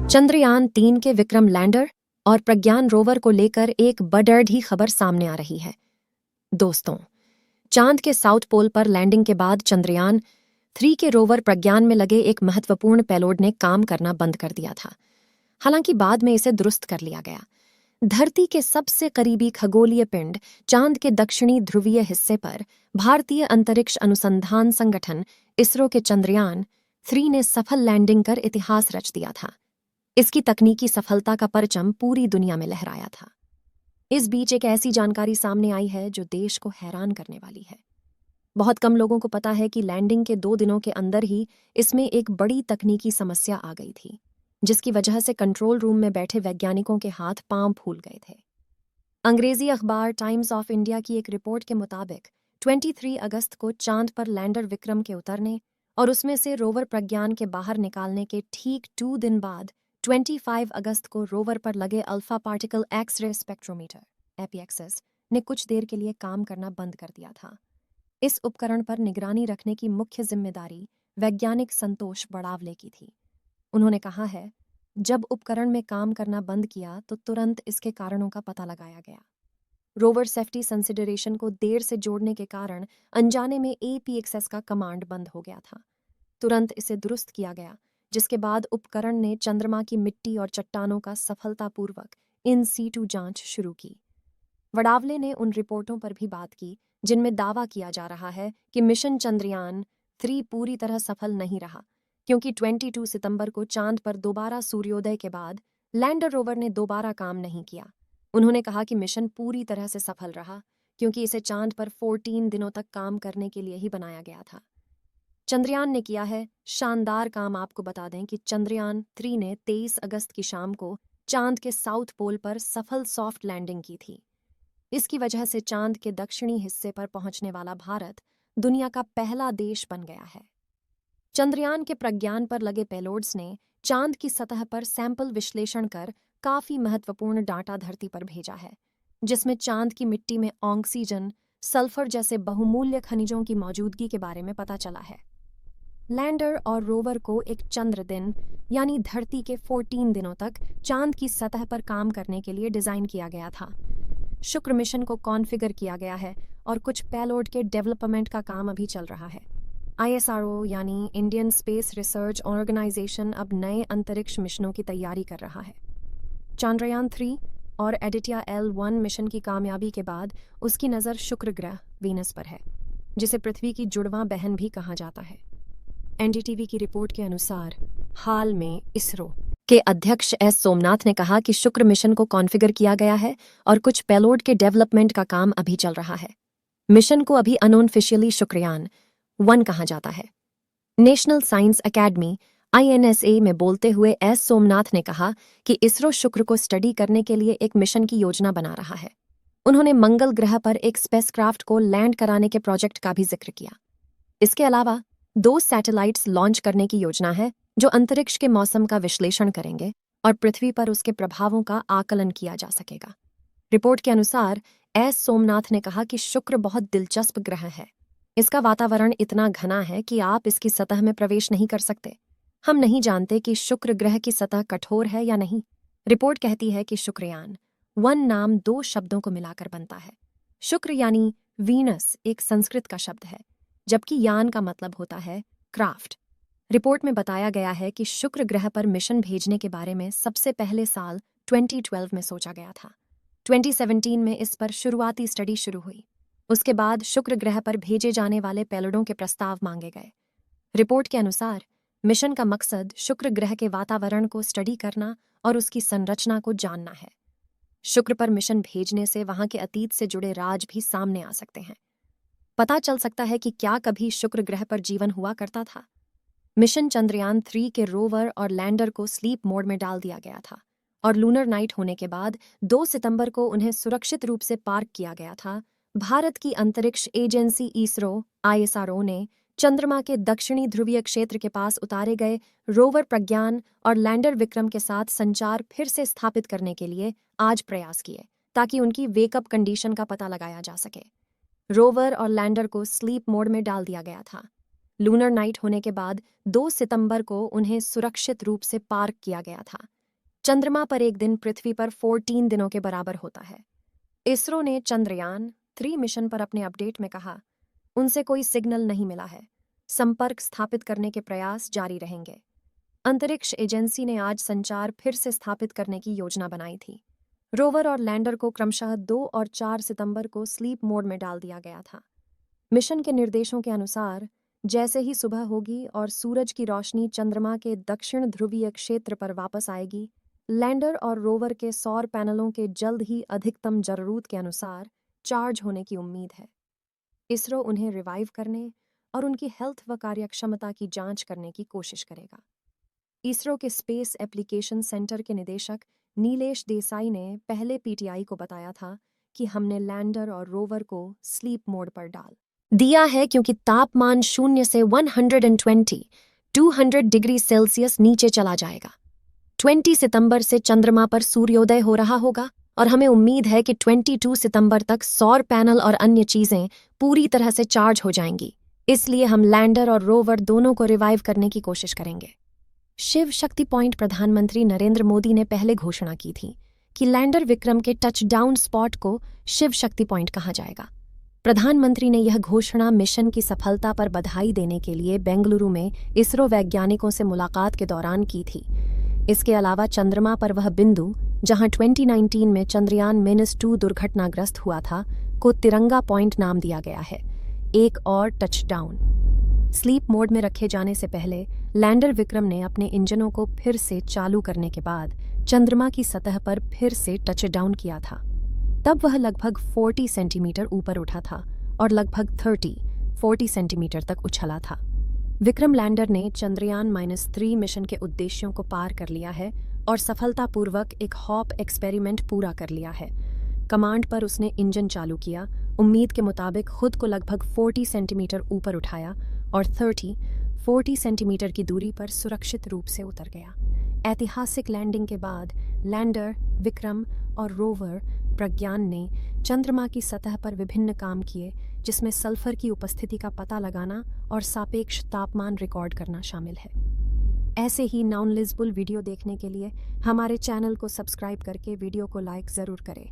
चंद्रयान 3 के विक्रम लैंडर और प्रज्ञान रोवर को लेकर एक बड़ी खबर सामने आ रही है। दोस्तों, चांद के साउथ पोल पर लैंडिंग के बाद चंद्रयान 3 के रोवर प्रज्ञान में लगे एक महत्वपूर्ण पेलोड ने काम करना बंद कर दिया था। हालांकि बाद में इसे दुरुस्त कर लिया गया। धरती के सबसे करीबी खगोलीय पिंड चांद के दक्षिणी ध्रुवीय हिस्से पर भारतीय अंतरिक्ष अनुसंधान संगठन इसरो के चंद्रयान 3 ने सफल लैंडिंग कर इतिहास रच दिया था। इसकी तकनीकी सफलता का परचम पूरी दुनिया में लहराया था। इस बीच एक ऐसी जानकारी सामने आई है जो देश को हैरान करने वाली है। बहुत कम लोगों को पता है कि लैंडिंग के 2 दिनों के अंदर ही इसमें एक बड़ी तकनीकी समस्या आ गई थी, जिसकी वजह से कंट्रोल रूम में बैठे वैज्ञानिकों के हाथ पांव फूल गए थे। अंग्रेजी अखबार टाइम्स ऑफ इंडिया की एक रिपोर्ट के मुताबिक 23 अगस्त को चांद पर लैंडर विक्रम के उतरने और उसमें से रोवर प्रज्ञान के बाहर निकालने के ठीक 2 दिन बाद 25 अगस्त को रोवर पर लगे alpha particle X-ray spectrometer (APXS) ने कुछ देर के लिए काम करना बंद कर दिया था। इस उपकरण पर निगरानी रखने की मुख्य जिम्मेदारी वैज्ञानिक संतोष बड़ावले की थी। उन्होंने कहा है, जब उपकरण में काम करना बंद किया तो तुरंत इसके कारणों का पता लगाया गया। रोवर सेफ्टी कंसिडरेशन को देर से जोड़ने के कारण अनजाने में APXS का कमांड बंद हो गया था। तुरंत इसे दुरुस्त किया गया, जिसके बाद उपकरण ने चंद्रमा की मिट्टी और चट्टानों का सफलतापूर्वक इन सीटू जांच शुरू की। वड़ावले ने उन रिपोर्टों पर भी बात की जिनमें दावा किया जा रहा है कि मिशन चंद्रयान 3 पूरी तरह सफल नहीं रहा, क्योंकि 22 सितंबर को चांद पर दोबारा सूर्योदय के बाद लैंडर रोवर ने दोबारा काम नहीं किया। उन्होंने कहा कि मिशन पूरी तरह से सफल रहा, क्योंकि इसे चांद पर 14 दिनों तक काम करने के लिए ही बनाया गया था। चंद्रयान ने किया है शानदार काम। आपको बता दें कि चंद्रयान 3 ने 23 अगस्त की शाम को चांद के साउथ पोल पर सफल सॉफ्ट लैंडिंग की थी। इसकी वजह से चांद के दक्षिणी हिस्से पर पहुंचने वाला भारत दुनिया का पहला देश बन गया है। चंद्रयान के प्रज्ञान पर लगे पेलोड्स ने चांद की सतह पर सैंपल विश्लेषण कर काफी महत्वपूर्ण डाटा धरती पर भेजा है, जिसमें चांद की मिट्टी में ऑक्सीजन, सल्फर जैसे बहुमूल्य खनिजों की मौजूदगी के बारे में पता चला है। लैंडर और रोवर को एक चंद्र दिन यानी धरती के 14 दिनों तक चांद की सतह पर काम करने के लिए डिजाइन किया गया था। शुक्र मिशन को कॉन्फ़िगर किया गया है और कुछ पेलोड के डेवलपमेंट का काम अभी चल रहा है। ISRO यानी इंडियन स्पेस रिसर्च ऑर्गेनाइजेशन अब नए अंतरिक्ष मिशनों की तैयारी कर रहा है। चंद्रयान 3 और एडिटिया L1 मिशन की कामयाबी के बाद उसकी नज़र शुक्र ग्रह वीनस पर है, जिसे पृथ्वी की जुड़वां बहन भी कहा जाता है। NDTV की रिपोर्ट के अनुसार हाल में इसरो के अध्यक्ष S सोमनाथ ने कहा कि शुक्र मिशन को कॉन्फ़िगर किया गया है और कुछ पेलोड के डेवलपमेंट का काम अभी चल रहा है। मिशन को अभी अनऑफिशियली शुक्रयान-1 कहा जाता है। नेशनल साइंस एकेडमी INSA में बोलते हुए S सोमनाथ ने कहा कि इसरो शुक्र को स्टडी करने के लिए एक मिशन की योजना बना रहा है। उन्होंने मंगल ग्रह पर एक स्पेसक्राफ्ट को लैंड कराने के प्रोजेक्ट का भी जिक्र किया। इसके अलावा 2 सैटेलाइट्स लॉन्च करने की योजना है जो अंतरिक्ष के मौसम का विश्लेषण करेंगे और पृथ्वी पर उसके प्रभावों का आकलन किया जा सकेगा। रिपोर्ट के अनुसार S सोमनाथ ने कहा कि शुक्र बहुत दिलचस्प ग्रह है। इसका वातावरण इतना घना है कि आप इसकी सतह में प्रवेश नहीं कर सकते। हम नहीं जानते कि शुक्र ग्रह की सतह कठोर है या नहीं। रिपोर्ट कहती है कि शुक्रयान-1 नाम 2 शब्दों को मिलाकर बनता है। शुक्र यानी वीनस एक संस्कृत का शब्द है, जबकि यान का मतलब होता है क्राफ्ट। रिपोर्ट में बताया गया है कि शुक्र ग्रह पर मिशन भेजने के बारे में सबसे पहले साल 2012 में सोचा गया था। 2017 में इस पर शुरुआती स्टडी शुरू हुई। उसके बाद शुक्र ग्रह पर भेजे जाने वाले पेलोडों के प्रस्ताव मांगे गए। रिपोर्ट के अनुसार मिशन का मकसद शुक्र ग्रह के वातावरण को स्टडी करना और उसकी संरचना को जानना है। शुक्र पर मिशन भेजने से वहां के अतीत से जुड़े राज भी सामने आ सकते हैं। पता चल सकता है कि क्या कभी शुक्र ग्रह पर जीवन हुआ करता था। मिशन चंद्रयान 3 के रोवर और लैंडर को स्लीप मोड में डाल दिया गया था और लूनर नाइट होने के बाद 2 सितंबर को उन्हें सुरक्षित रूप से पार्क किया गया था। भारत की अंतरिक्ष एजेंसी इसरो ISRO ने चंद्रमा के दक्षिणी ध्रुवीय क्षेत्र के पास उतारे गए रोवर प्रज्ञान और लैंडर विक्रम के साथ संचार फिर से स्थापित करने के लिए आज प्रयास किए, ताकि उनकी वेकअप कंडीशन का पता लगाया जा सके। रोवर और लैंडर को स्लीप मोड में डाल दिया गया था। लूनर नाइट होने के बाद 2 सितंबर को उन्हें सुरक्षित रूप से पार्क किया गया था। चंद्रमा पर एक दिन पृथ्वी पर 14 दिनों के बराबर होता है। इसरो ने चंद्रयान 3 मिशन पर अपने अपडेट में कहा, उनसे कोई सिग्नल नहीं मिला है। संपर्क स्थापित करने के प्रयास जारी रहेंगे। अंतरिक्ष एजेंसी ने आज संचार फिर से स्थापित करने की योजना बनाई थी। रोवर और लैंडर को क्रमशः 2 और 4 सितंबर को स्लीप मोड में डाल दिया गया था। मिशन के निर्देशों के अनुसार जैसे ही सुबह होगी और सूरज की रोशनी चंद्रमा के दक्षिण ध्रुवीय क्षेत्र पर वापस आएगी, लैंडर और रोवर के सौर पैनलों के जल्द ही अधिकतम जरूरत के अनुसार चार्ज होने की उम्मीद है। इसरो उन्हें रिवाइव करने और उनकी हेल्थ व कार्यक्षमता की जांच करने की कोशिश करेगा। इसरो के स्पेस एप्लीकेशन सेंटर के निदेशक नीलेश देसाई ने पहले पीटीआई को बताया था कि हमने लैंडर और रोवर को स्लीप मोड पर डाल दिया है क्योंकि तापमान 0 से 200 डिग्री सेल्सियस नीचे चला जाएगा। 20 सितंबर से चंद्रमा पर सूर्योदय हो रहा होगा और हमें उम्मीद है कि 22 सितंबर तक सौर पैनल और अन्य चीजें पूरी तरह से चार्ज हो जाएंगी। इसलिए हम लैंडर और रोवर दोनों को रिवाइव करने की कोशिश करेंगे। शिव शक्ति पॉइंट प्रधानमंत्री नरेंद्र मोदी ने पहले घोषणा की थी कि लैंडर विक्रम के टचडाउन स्पॉट को शिव शक्ति पॉइंट कहा जाएगा। प्रधानमंत्री ने यह घोषणा मिशन की सफलता पर बधाई देने के लिए बेंगलुरु में इसरो वैज्ञानिकों से मुलाकात के दौरान की थी। इसके अलावा चंद्रमा पर वह बिंदु जहां 2019 में चंद्रयान -2 दुर्घटनाग्रस्त हुआ था को तिरंगा पॉइंट नाम दिया गया है। एक और टचडाउन। स्लीप मोड में रखे जाने से पहले लैंडर विक्रम ने अपने इंजनों को फिर से चालू करने के बाद चंद्रमा की सतह पर फिर से टचडाउन किया था। तब वह लगभग 40 सेंटीमीटर ऊपर उठा था और लगभग 40 सेंटीमीटर तक उछला था। विक्रम लैंडर ने चंद्रयान -3 मिशन के उद्देश्यों को पार कर लिया है और सफलतापूर्वक एक हॉप एक्सपेरिमेंट पूरा कर लिया है। कमांड पर उसने इंजन चालू किया, उम्मीद के मुताबिक खुद को लगभग 40 सेंटीमीटर ऊपर उठाया और 40 सेंटीमीटर की दूरी पर सुरक्षित रूप से उतर गया। ऐतिहासिक लैंडिंग के बाद लैंडर, विक्रम और रोवर प्रज्ञान ने चंद्रमा की सतह पर विभिन्न काम किए, जिसमें सल्फर की उपस्थिति का पता लगाना और सापेक्ष तापमान रिकॉर्ड करना शामिल है। ऐसे ही नॉलेजेबल वीडियो देखने के लिए हमारे चैनल को सब्सक्राइब करके वीडियो को लाइक ज़रूर करें।